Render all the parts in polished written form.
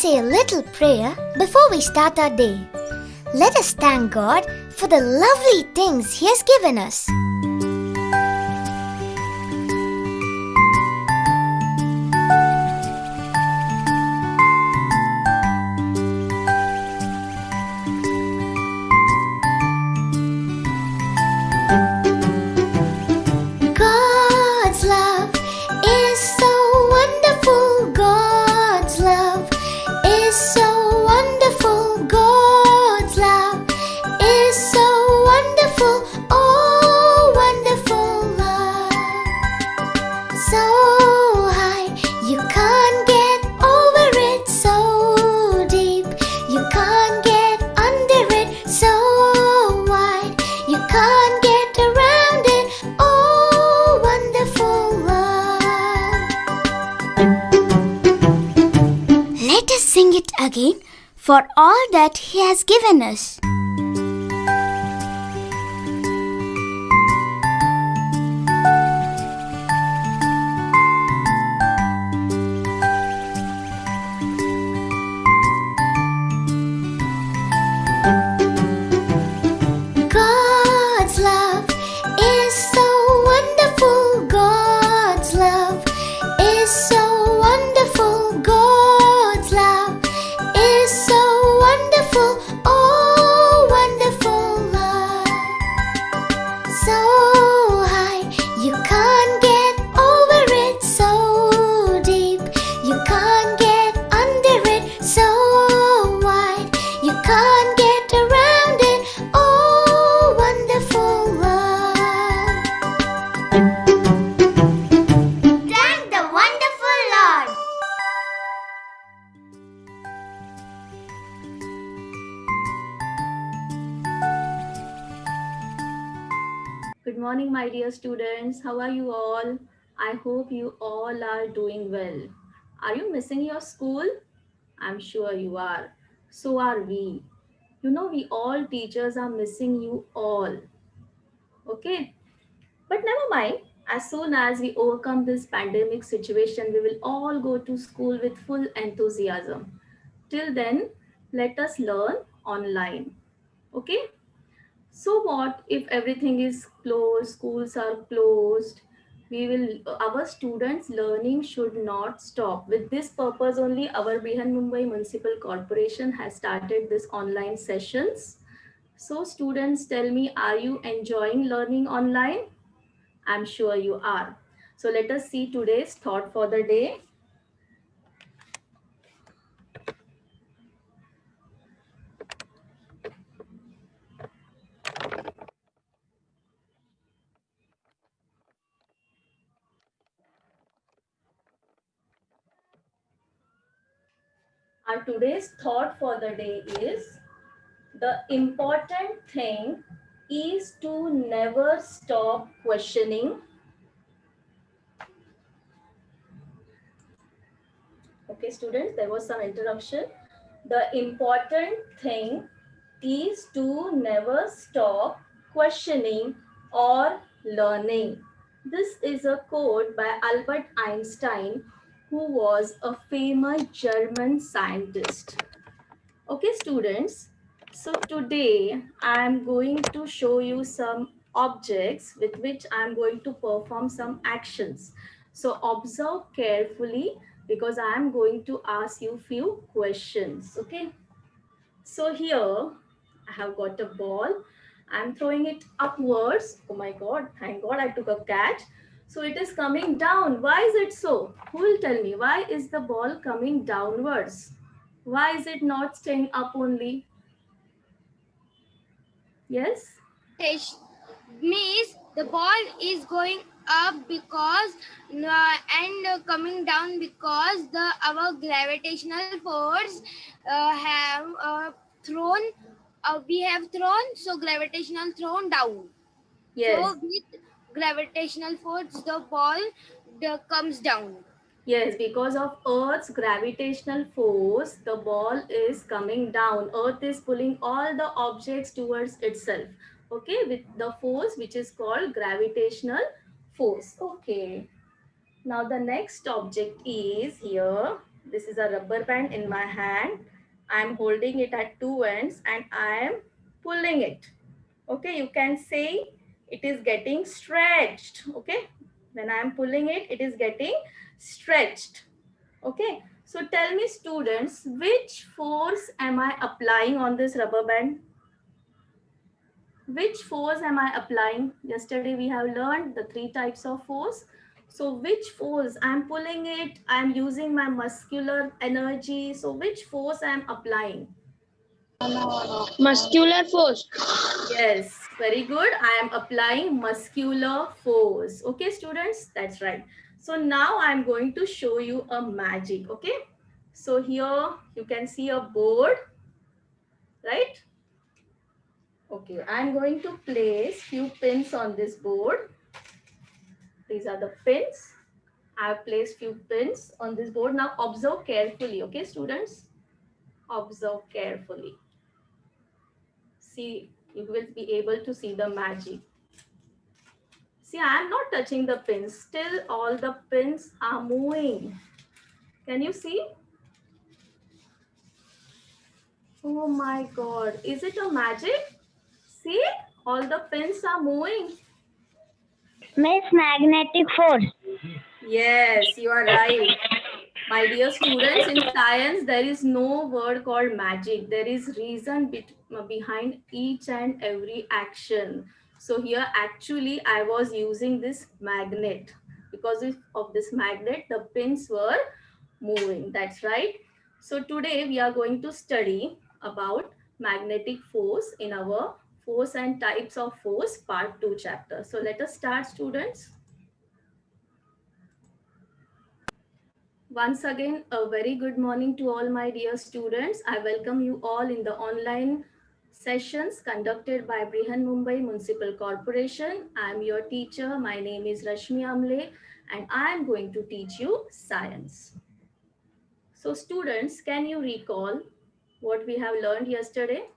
say a little prayer before we start our day. Let us thank God for the lovely things He has given us. God's love is so wonderful. God's love is so wonderful. God's love is so wonderful. Oh, wonderful love. So high, you can't get over it. So deep, you can't get under it. So wide, you can't get around it. Oh, wonderful love. Let us sing it again for all that He has given us. God's love is so wonderful. God's love is so wonderful. God's love is so wonderful. Oh, wonderful love. So high, you can't get over it. So deep, you can't get under it. So wide, you can't get around it. Oh, wonderful love. Thank the wonderful Lord. Good morning, my dear students. How are you all? I hope you all are doing well. Are you missing your school? I'm sure you are. So are we. You know, we all teachers are missing you all. Okay? But never mind. As soon as we overcome this pandemic situation, we will all go to school with full enthusiasm. Till then, let us learn online. Okay? So what if everything is closed, schools are closed? Our students' learning should not stop. With this purpose only, our Brihan Mumbai Municipal Corporation has started this online sessions. So students, tell me, are you enjoying learning online? I'm sure you are. So let us see today's thought for the day. Our today's thought for the day is the important thing is to never stop questioning. Okay, students, there was some interruption. The important thing is to never stop questioning or learning. This is a quote by Albert Einstein, who was a famous German scientist. Okay, students, so today I am going to show you some objects with which I am going to perform some actions. So observe carefully because I am going to ask you few questions. Okay, so here I have got a ball. I am throwing it upwards. Oh my God, thank God I took a catch. So it is coming down. Why is it so? Who will tell me? Why is the ball coming downwards? Why is it not staying up only? Yes? Means the ball is going up because and coming down because the our gravitational force have thrown we have thrown, so gravitational thrown down. Yes. So with gravitational force the ball comes down. Yes, because of Earth's gravitational force, the ball is coming down. Earth is pulling all the objects towards itself. Okay, with the force which is called gravitational force. Okay. Now the next object is here. This is a rubber band in my hand. I am holding it at two ends and I am pulling it. Okay, you can say it is getting stretched. Okay, when I am pulling it, it is getting stretched. Okay, so tell me students, which force am I applying on this rubber band? Which force am I applying? Yesterday we have learned the three types of force. So which force? I'm pulling it, I'm using my muscular energy. So which force I'm applying? Muscular force. Yes, very good. I am applying muscular force. Okay, students, that's right. So now I'm going to show you a magic. Okay, so here you can see a board, right? Okay, I'm going to place few pins on this board. These are the pins. I have placed few pins on this board. Now observe carefully, okay, students? Observe carefully. See, you will be able to see the magic. See, I am not touching the pins. Still, all the pins are moving. Can you see? Oh my God. Is it a magic? See, all the pins are moving. Miss magnetic force. Yes, you are right. My dear students, in science, there is no word called magic. There is reason behind each and every action. So here, actually, I was using this magnet. Because of this magnet, the pins were moving. That's right. So today, we are going to study about magnetic force in our force and types of force part 2 chapter. So let us start, students. Once again, a very good morning to all my dear students. I welcome you all in the online sessions conducted by Brihan Mumbai Municipal Corporation. I am your teacher. My name is Rashmi Amle and I am going to teach you science. So students, can you recall what we have learned yesterday?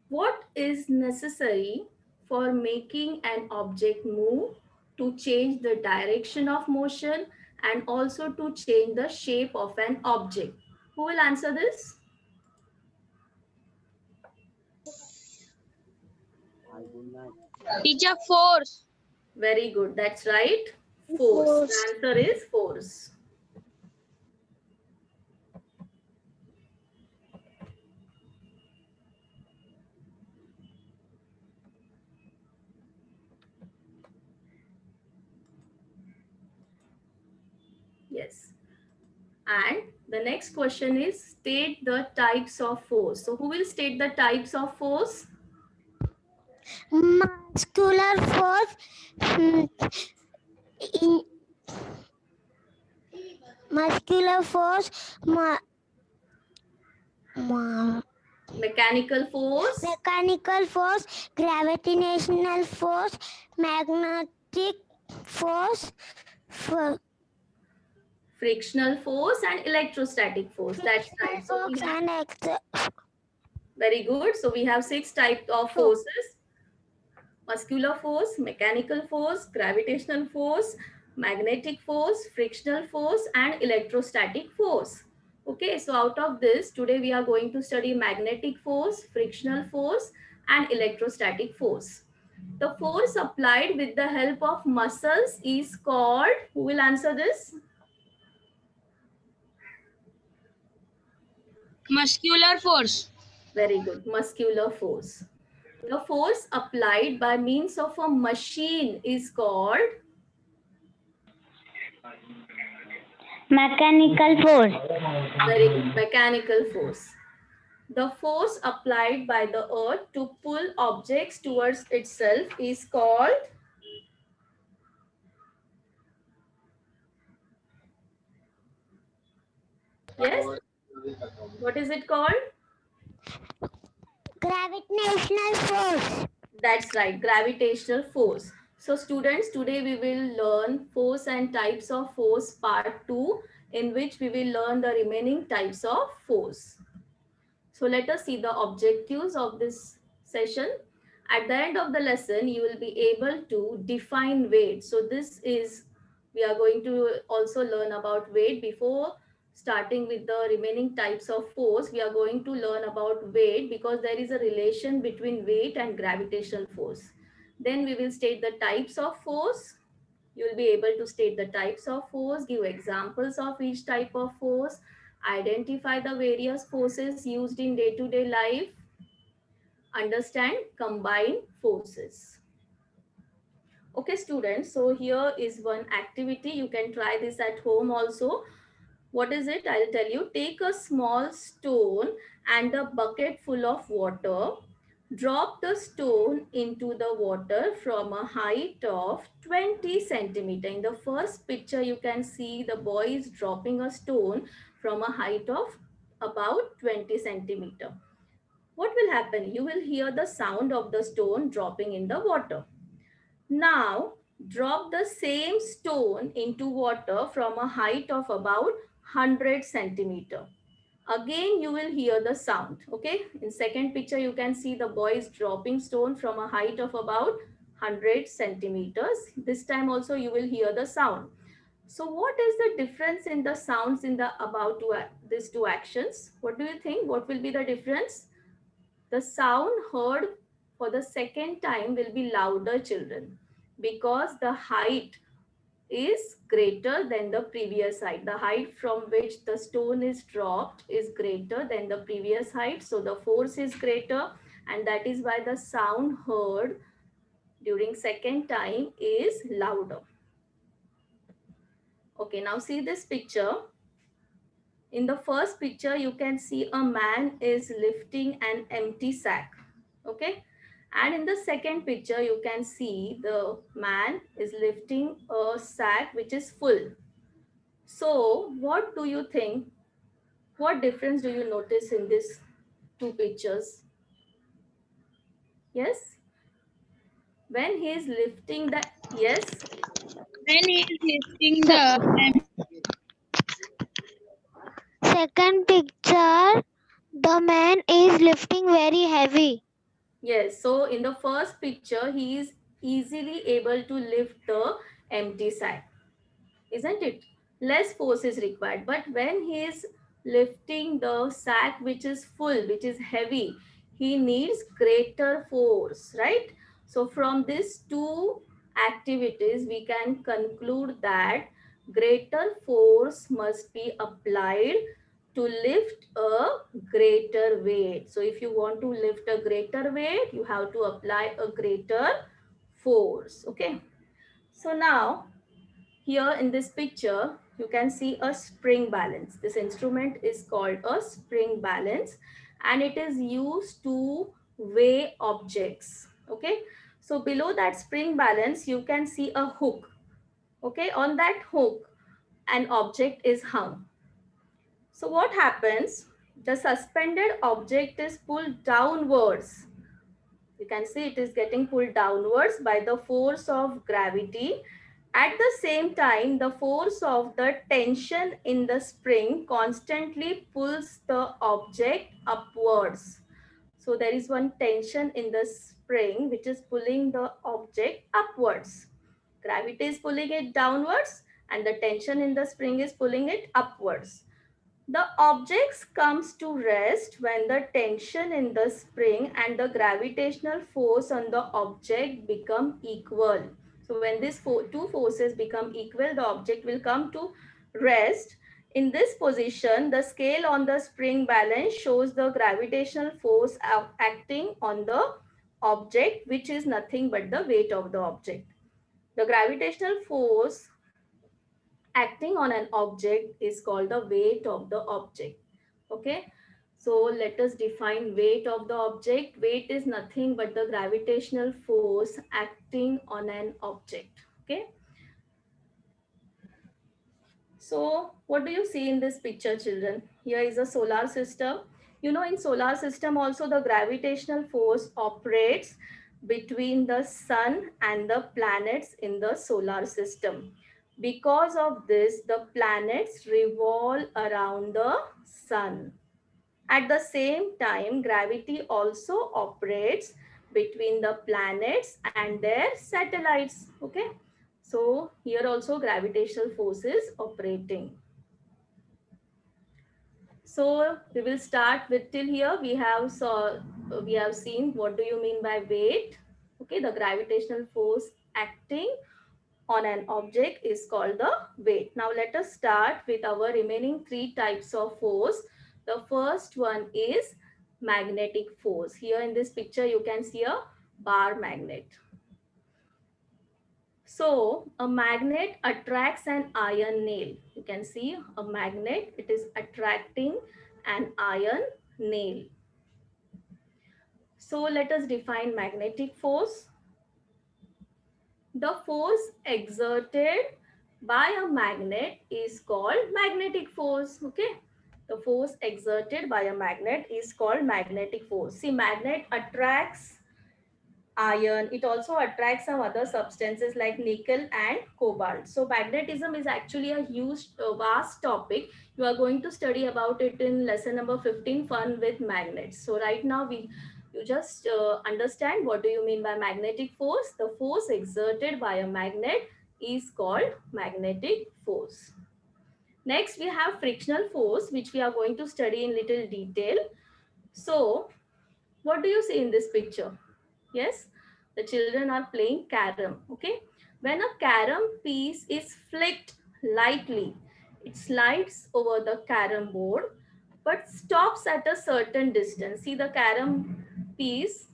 What is necessary for making an object move to change the direction of motion and also to change the shape of an object? Who will answer this? Teacher force. Very good. That's right. Force. The answer is force. Yes. And the next question is state the types of force. So who will state the types of force? Muscular force. In muscular force. Mechanical force, Mechanical force, gravitational force, magnetic force, frictional force, and electrostatic force. That's right. So we have, very good. So we have 6 types of forces: muscular force, mechanical force, gravitational force, magnetic force, frictional force, and electrostatic force. Okay, so out of this, today we are going to study magnetic force, frictional force, and electrostatic force. The force applied with the help of muscles is called, who will answer this? Muscular force. Very good, muscular force. The force applied by means of a machine is called Mechanical force. very good, mechanical force. The force applied by the earth to pull objects towards itself is called yes. What is it called? gravitational force. That's right, gravitational force. So students, today we will learn force and types of force part 2, in which we will learn the remaining types of force. So let us see the objectives of this session. At the end of the lesson, you will be able to define weight. So this is, we are going to also learn about weight. Before starting with the remaining types of force, we are going to learn about weight because there is a relation between weight and gravitational force. Then we will state the types of force. You will be able to state the types of force, give examples of each type of force, identify the various forces used in day-to-day life, understand combined forces. Okay, students, so here is one activity. You can try this at home also. What is it? I'll tell you. Take a small stone and a bucket full of water. Drop the stone into the water from a height of 20 centimeter. In the first picture, you can see the boy is dropping a stone from a height of about 20 centimeter. What will happen? You will hear the sound of the stone dropping in the water. Now, drop the same stone into water from a height of about 100 centimeter. Again, you will hear the sound. Okay. In second picture, you can see the boy is dropping stone from a height of about 100 centimeters. This time also you will hear the sound. So what is the difference in the sounds in the these two actions? What do you think? What will be the difference? The sound heard for the second time will be louder, children, because the height is greater than the previous height. The height from which the stone is dropped is greater than the previous height. So the force is greater, and that is why the sound heard during second time is louder. Okay, now see this picture. In the first picture, you can see a man is lifting an empty sack. Okay. And in the second picture, you can see the man is lifting a sack which is full. So what do you think? What difference do you notice in these two pictures? Yes? When he is lifting the, yes? When he is lifting Se- the Second picture, the man is lifting very heavy. Yes, so in the first picture, he is easily able to lift the empty sack, isn't it? Less force is required. But when he is lifting the sack which is full, which is heavy, he needs greater force, right? So from these two activities, we can conclude that greater force must be applied to lift a greater weight. So if you want to lift a greater weight, you have to apply a greater force. Okay. So now here in this picture, you can see a spring balance. This instrument is called a spring balance and it is used to weigh objects. Okay. So below that spring balance, you can see a hook. Okay. On that hook, an object is hung. So what happens? The suspended object is pulled downwards. You can see it is getting pulled downwards by the force of gravity. At the same time, the force of the tension in the spring constantly pulls the object upwards. So there is one tension in the spring which is pulling the object upwards. Gravity is pulling it downwards and the tension in the spring is pulling it upwards. The objects comes to rest when the tension in the spring and the gravitational force on the object become equal. So when these two forces become equal, the object will come to rest. In this position, the scale on the spring balance shows the gravitational force acting on the object, which is nothing but the weight of the object. The gravitational force acting on an object is called the weight of the object. Okay. So let us define weight of the object. Weight is nothing but the gravitational force acting on an object. Okay. So what do you see in this picture, children? Here is a solar system. You know, in solar system also the gravitational force operates between the sun and the planets in the solar system. Because of this, the planets revolve around the sun. At the same time, gravity also operates between the planets and their satellites. Okay, so here also gravitational force is operating. So we will start with till here. We have seen what do you mean by weight. Okay, the gravitational force acting on an object is called the weight. Now let us start with our remaining three types of force. The first one is magnetic force. Here in this picture you can see a bar magnet. So a magnet attracts an iron nail. You can see a magnet, it is attracting an iron nail. So let us define magnetic force. The force exerted by a magnet is called magnetic force. Okay. The force exerted by a magnet is called magnetic force. See, magnet attracts iron. It also attracts some other substances like nickel and cobalt. So magnetism is actually a huge, vast topic. You are going to study about it in lesson number 15, fun with magnets. So right now you just understand what do you mean by magnetic force. The force exerted by a magnet is called magnetic force. Next we have frictional force, which we are going to study in little detail. So what do you see in this picture? Yes, the children are playing carom. Okay, when a carom piece is flicked lightly, it slides over the carom board but stops at a certain distance. See, the carom piece,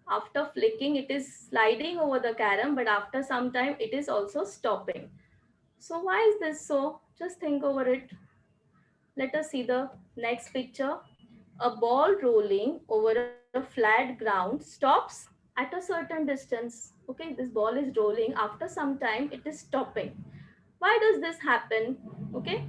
after flicking, it is sliding over the carom, but after some time it is also stopping. So why is this so? Just think over it. Let us see the next picture. A ball rolling over a flat ground stops at a certain distance. Okay, this ball is rolling. After some time, it is stopping. Why does this happen? Okay,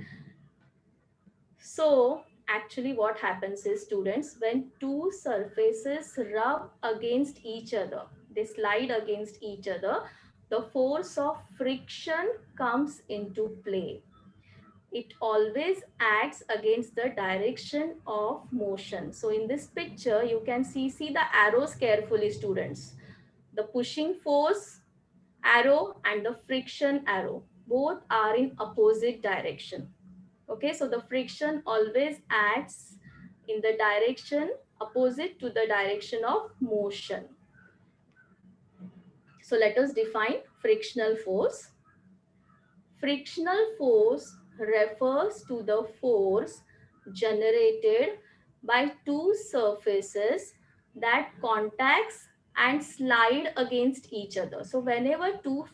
so actually what happens is, students, when two surfaces rub against each other, they slide against each other, the force of friction comes into play. It always acts against the direction of motion. So in this picture, you can see the arrows carefully, students. The pushing force arrow and the friction arrow, both are in opposite direction. Okay, so the friction always acts in the direction opposite to the direction of motion. So let us define frictional force. Frictional force refers to the force generated by two surfaces that contacts and slide against each other. So whenever two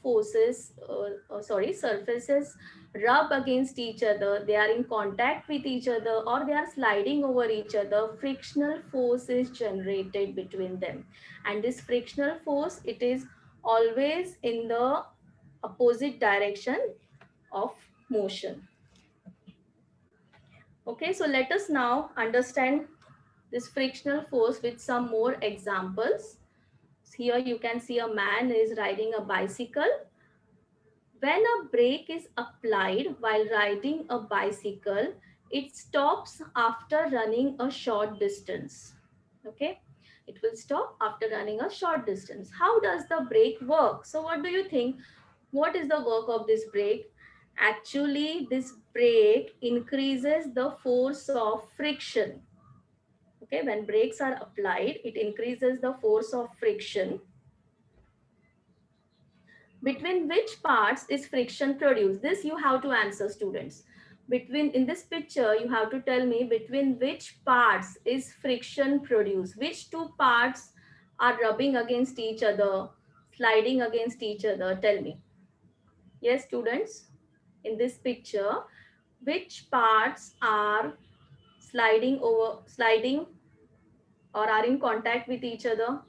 surfaces rub against each other, they are in contact with each other or they are sliding over each other, frictional force is generated between them. And this frictional force, it is always in the opposite direction of motion. Okay, so let us now understand this frictional force with some more examples. Here you can see a man is riding a bicycle. When a brake is applied while riding a bicycle, it stops after running a short distance. Okay, it will stop after running a short distance. How does the brake work? So what do you think? What is the work of this brake? Actually, this brake increases the force of friction. Okay, when brakes are applied, it increases the force of friction. Between which parts is friction produced? This you have to answer, students. In this picture, you have to tell me between which parts is friction produced. Which two parts are rubbing against each other, sliding against each other? Tell me. Yes, students, in this picture, which parts are sliding or are in contact with each other?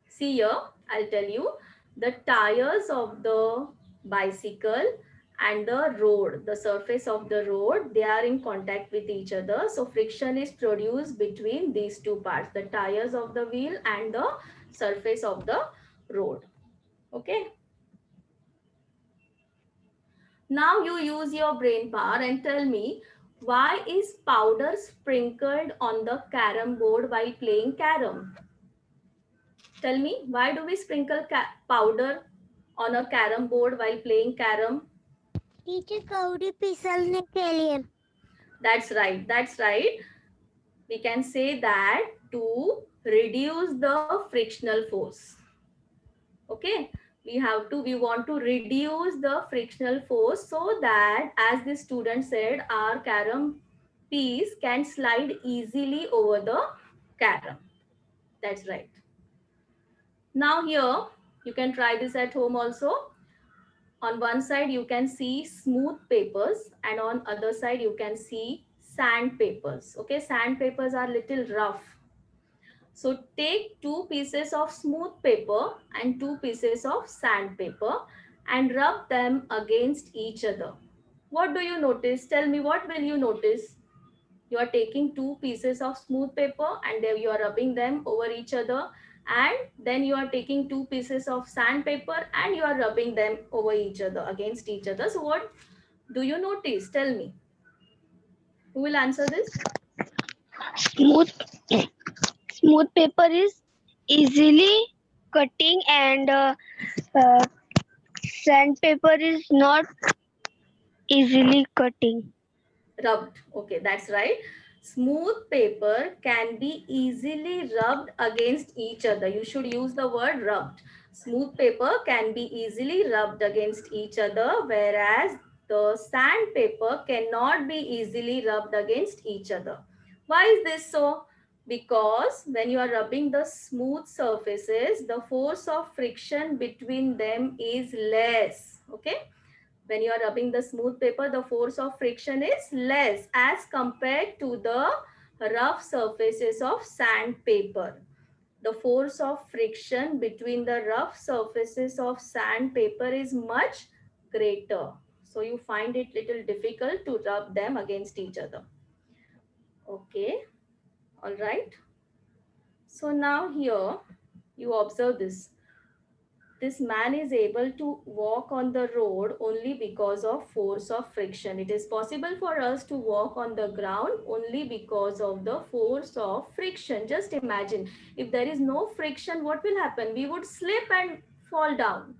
See here, I'll tell you, the tires of the bicycle and the road, the surface of the road, they are in contact with each other. So friction is produced between these two parts, the tires of the wheel and the surface of the road. Okay. Now you use your brain power and tell me, why is powder sprinkled on the carom board while playing carom? Tell me, why do we sprinkle powder on a carom board while playing carom? Teacher कौड़ी फिसलने के लिए. That's right. That's right. We can say that to reduce the frictional force. Okay. We want to reduce the frictional force so that, as the student said, our carom piece can slide easily over the carom. That's right. Now here, you can try this at home also. On one side you can see smooth papers, and on other side you can see sand papers. Okay, sand papers are little rough. So take two pieces of smooth paper and two pieces of sandpaper and rub them against each other. What do you notice? Tell me, what will you notice? You are taking two pieces of smooth paper and then you are rubbing them over each other, and then you are taking two pieces of sandpaper and you are rubbing them over each other, against each other. So what do you notice? Tell me. Who will answer this? Smooth smooth paper is easily cutting, and uh, sandpaper is not easily cutting. Rubbed. Okay, that's right. Smooth paper can be easily rubbed against each other. You should use the word rubbed. Smooth paper can be easily rubbed against each other, whereas the sandpaper cannot be easily rubbed against each other. Why is this so? Because when you are rubbing the smooth surfaces, the force of friction between them is less. Okay, when you are rubbing the smooth paper, the force of friction is less as compared to the rough surfaces of sandpaper. The force of friction between the rough surfaces of sandpaper is much greater. So you find it little difficult to rub them against each other. Okay, all right. So now here you observe this. This man is able to walk on the road only because of force of friction. It is possible for us to walk on the ground only because of the force of friction. Just imagine, if there is no friction, what will happen? We would slip and fall down.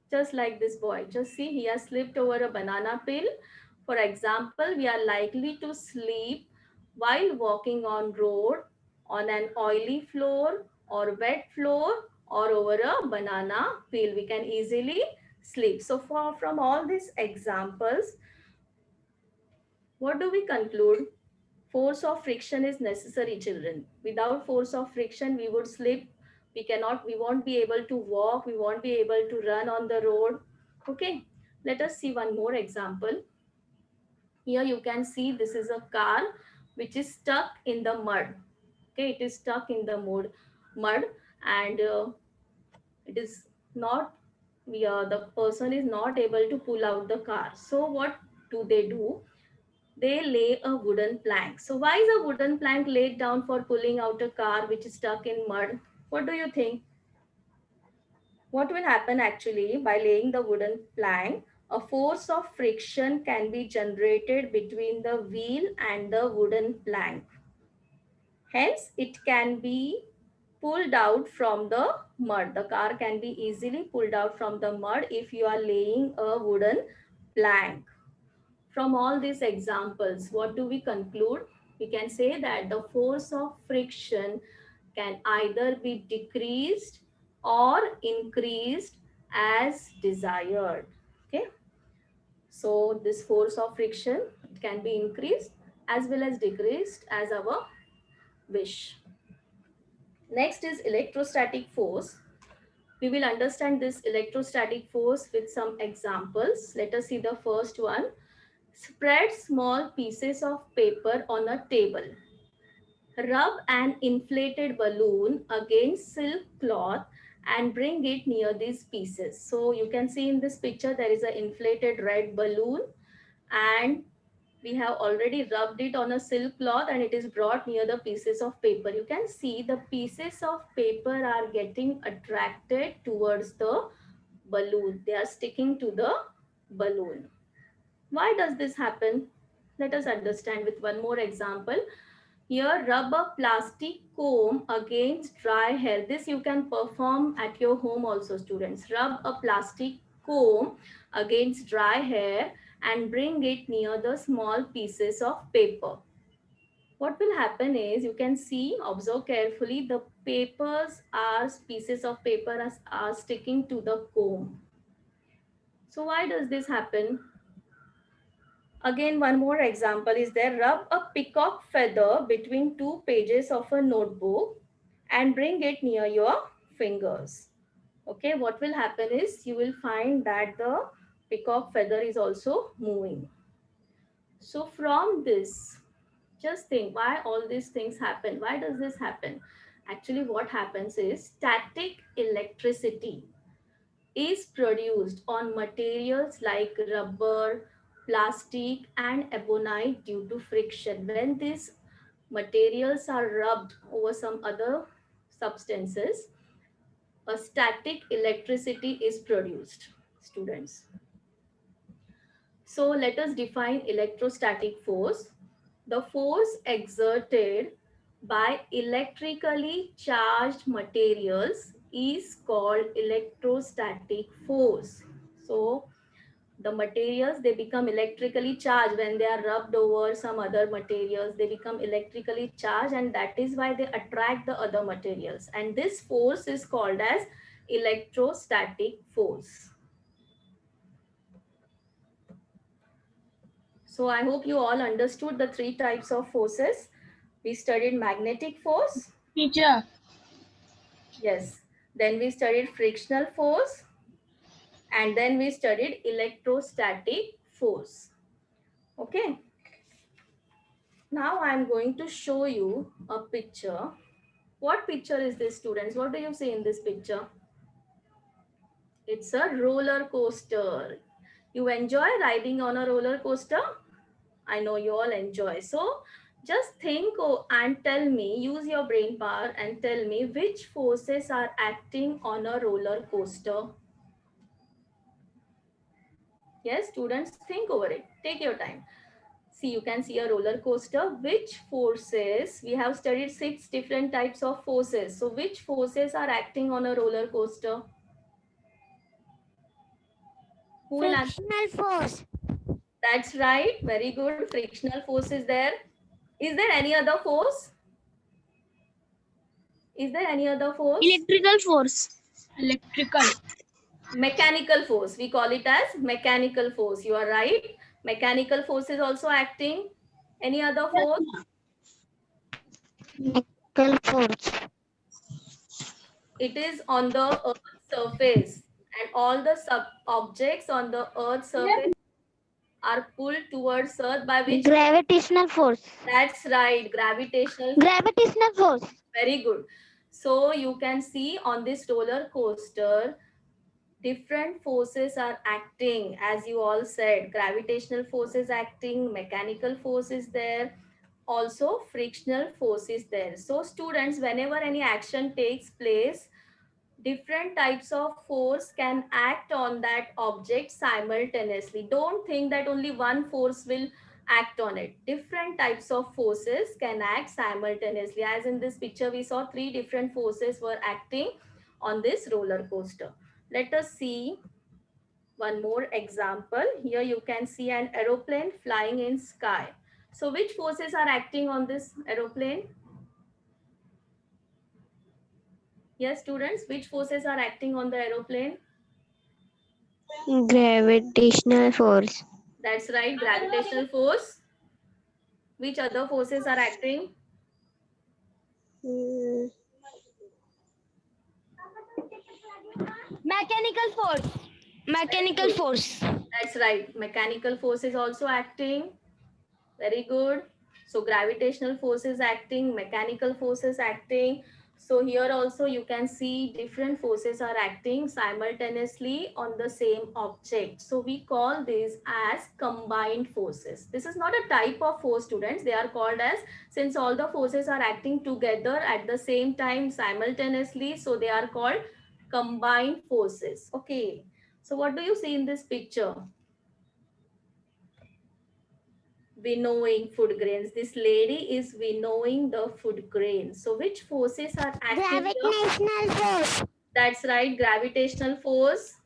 Just like this boy. Just see, he has slipped over a banana peel. For example, we are likely to slip while walking on road, on an oily floor or wet floor, or over a banana peel. We can easily slip. So from all these examples, what do we conclude? Force of friction is necessary, children. Without force of friction, we would slip. We won't be able to walk. We won't be able to run on the road. Okay, let us see one more example. Here you can see this is a car which is stuck in the mud. Okay, it is stuck in the mud, and it is not, the person is not able to pull out the car. So what do? They lay a wooden plank. So why is a wooden plank laid down for pulling out a car which is stuck in mud? What do you think? What will happen actually by laying the wooden plank? A force of friction can be generated between the wheel and the wooden plank. Hence, it can be pulled out from the mud. The car can be easily pulled out from the mud if you are laying a wooden plank. From all these examples, what do we conclude? We can say that the force of friction can either be decreased or increased as desired. Okay. So this force of friction, it can be increased as well as decreased as our wish. Next is electrostatic force. We will understand this electrostatic force with some examples. Let us see the first one. Spread small pieces of paper on a table. Rub an inflated balloon against silk cloth and bring it near these pieces. So you can see in this picture there is an inflated red balloon, and we have already rubbed it on a silk cloth and it is brought near the pieces of paper. You can see the pieces of paper are getting attracted towards the balloon. They are sticking to the balloon. Why does this happen? Let us understand with one more example. Here, rub a plastic comb against dry hair. This you can perform at your home also, students. Rub a plastic comb against dry hair and bring it near the small pieces of paper. What will happen is, you can see, observe carefully, the pieces of paper are sticking to the comb. So why does this happen? Again, one more example is there. Rub a peacock feather between two pages of a notebook and bring it near your fingers. Okay, what will happen is, you will find that the peacock feather is also moving. So from this, just think why all these things happen. Why does this happen? Actually, what happens is, static electricity is produced on materials like rubber, plastic, and ebonite due to friction. When these materials are rubbed over some other substances, a static electricity is produced, students. So let us define electrostatic force. The force exerted by electrically charged materials is called electrostatic force. So the materials, they become electrically charged when they are rubbed over some other materials. They become electrically charged, and that is why they attract the other materials. And this force is called as electrostatic force. So I hope you all understood the three types of forces. We studied magnetic force. Teacher, Yes. Then we studied frictional force. And then we studied electrostatic force. Okay. Now I'm going to show you a picture. What picture is this, students? What do you see in this picture? It's a roller coaster. You enjoy riding on a roller coaster? I know you all enjoy. So just think and tell me, use your brain power and tell me which forces are acting on a roller coaster. Yes, students, think over it. Take your time. See, you can see a roller coaster. Which forces? We have studied 6 different types of forces. So which forces are acting on a roller coaster? Who will answer? Frictional force. That's right. Very good. Frictional force is there. Is there any other force? Is there any other force? electrical force. Electrical. Mechanical force. We call it as mechanical force. You are right. Mechanical force is also acting. Any other force? Mechanical force. It is on the Earth's surface, and all the objects on the Earth's surface are pulled towards Earth by which? Gravitational force. That's right. Gravitational. Gravitational force. Very good. So you can see on this roller coaster, different forces are acting. As you all said, gravitational force is acting, mechanical force is there, also frictional force is there. So students, whenever any action takes place, different types of force can act on that object simultaneously. Don't think that only one force will act on it. Different types of forces can act simultaneously. As in this picture, we saw 3 different forces were acting on this roller coaster. Let us see one more example. Here you can see an aeroplane flying in sky. So which forces are acting on this aeroplane? Yes, students, which forces are acting on the aeroplane? Gravitational force. That's right, gravitational force. Which other forces are acting? Mechanical force. Mechanical force. That's right, mechanical force is also acting. Very good. So gravitational force is acting, mechanical force is acting. So here also you can see different forces are acting simultaneously on the same object. So we call these as combined forces. This is not a type of force, students. They are called as, since all the forces are acting together at the same time simultaneously, so they are called combined forces. Okay. So what do you see in this picture? Winnowing food grains. This lady is winnowing the food grains. So which forces are acting here? Gravitational force. That's right, gravitational force.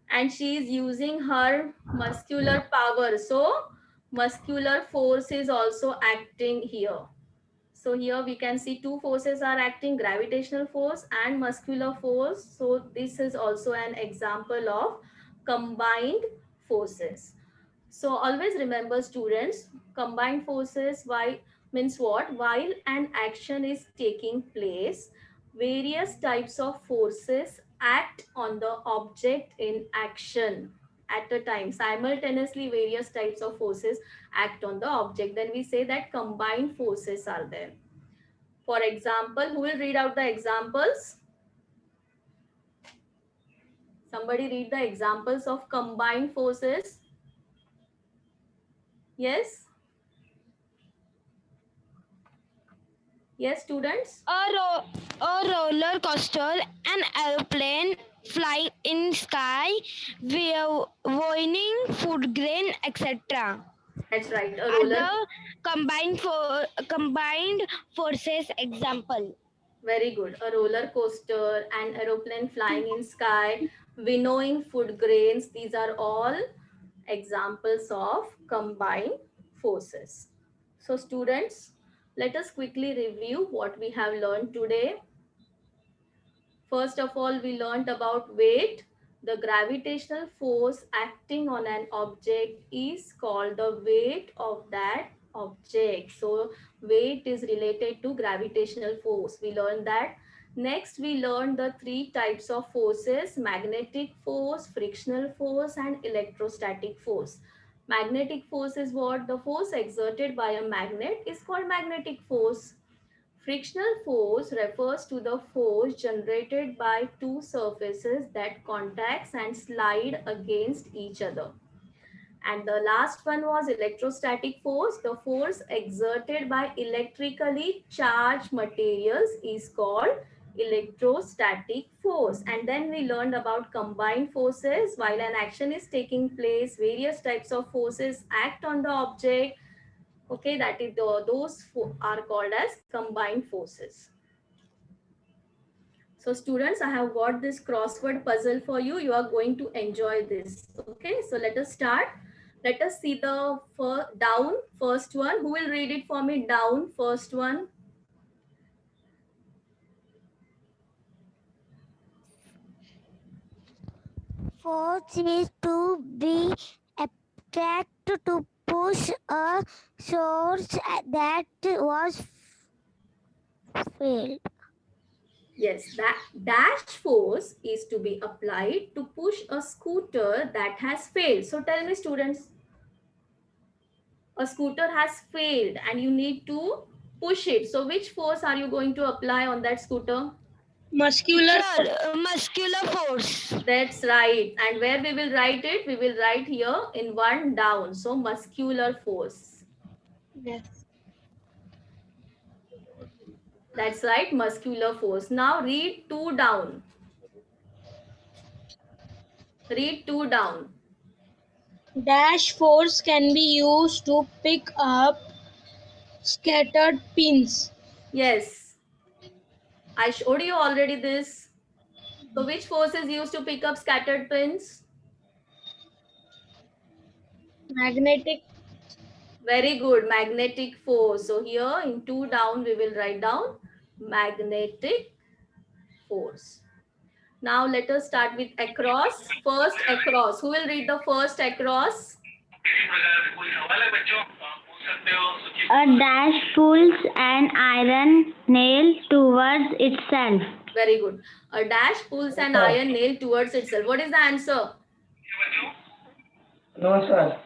And she is using her muscular power. So muscular force is also acting here. So here we can see two forces are acting, gravitational force and muscular force. So this is also an example of combined forces. So always remember students, combined forces why means what? While an action is taking place, various types of forces act on the object in action at a time. Simultaneously, various types of forces act on the object. Then we say that combined forces are there. For example, who will read out the examples? Somebody read the examples of combined forces. Yes? Yes, students? A roller coaster, an airplane flying in sky, winning food grain, etc. That's right. A roller. Other combined forces example. Very good. A roller coaster, an aeroplane flying in sky, winnowing food grains. These are all examples of combined forces. So students, let us quickly review what we have learned today. First of all, we learned about weight. The gravitational force acting on an object is called the weight of that object. So weight is related to gravitational force. We learned that. Next, we learned the three types of forces: magnetic force, frictional force, and electrostatic force. Magnetic force is what? The force exerted by a magnet is called magnetic force. Frictional force refers to the force generated by two surfaces that contacts and slide against each other. And the last one was electrostatic force. The force exerted by electrically charged materials is called electrostatic force. And then we learned about combined forces. While an action is taking place, various types of forces act on the object. Okay, that is those are called as combined forces. So students, I have got this crossword puzzle for you. You are going to enjoy this. Okay, so let us start. Let us see the down first one. Who will read it for me? Down first one. Force is to be attracted to push a source that was failed. Yes, that dash force is to be applied to push a scooter that has failed. So tell me students, a scooter has failed and you need to push it. So which force are you going to apply on that scooter? Muscular. Muscular force. That's right. And where we will write it? We will write here in one down. So muscular force. Yes. That's right, muscular force. Now read two down. Read two down. Dash force can be used to pick up scattered pins. Yes, I showed you already this. So which force is used to pick up scattered pins? Magnetic. Very good, magnetic force. So here in two down, we will write down magnetic force. Now let us start with across. First across. Who will read the first across? A dash pulls an iron nail towards itself. Very good. A dash pulls an iron nail towards itself. What is the answer? No, sir.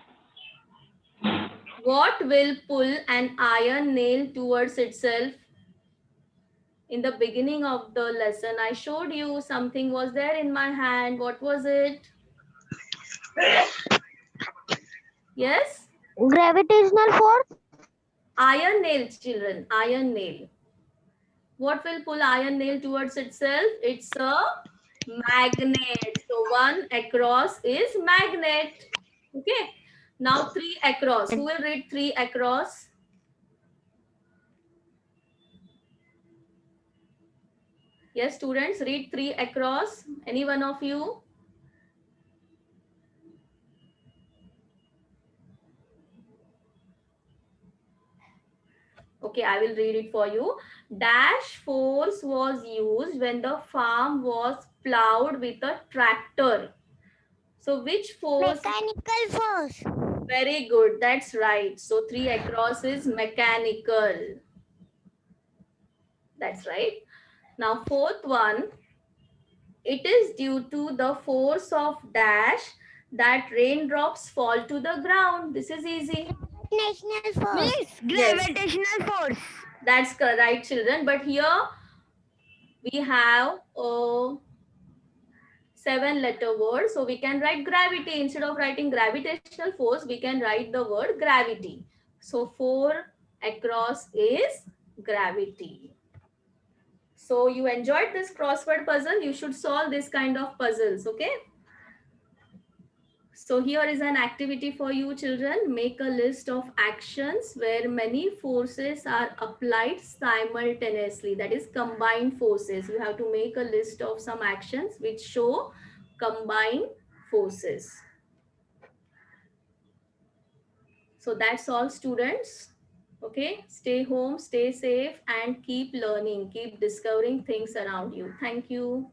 What will pull an iron nail towards itself? In the beginning of the lesson, I showed you something was there in my hand. What was it? Yes? Gravitational force. Iron nail, children. Iron nail. What will pull iron nail towards itself? It's a Magnet. So 1 across is magnet. Okay. Now 3 across. Who will read 3 across? Yes, students, read 3 across. Any one of you? Okay, I will read it for you. Dash force was used when the farm was plowed with a tractor. So which force? Mechanical force. Very good. That's right. So 3 across is mechanical. That's right. Now fourth one. It is due to the force of dash that raindrops fall to the ground. This is easy. Gravitational force. Yes. Gravitational force. That's correct, children. But here we have a 7-letter word. So we can write gravity. Instead of writing gravitational force, we can write the word gravity. So 4 across is gravity. So you enjoyed this crossword puzzle. You should solve this kind of puzzles, okay? So here is an activity for you children. Make a list of actions where many forces are applied simultaneously. That is combined forces. You have to make a list of some actions which show combined forces. So that's all students. Okay, stay home, stay safe and keep learning, keep discovering things around you. Thank you.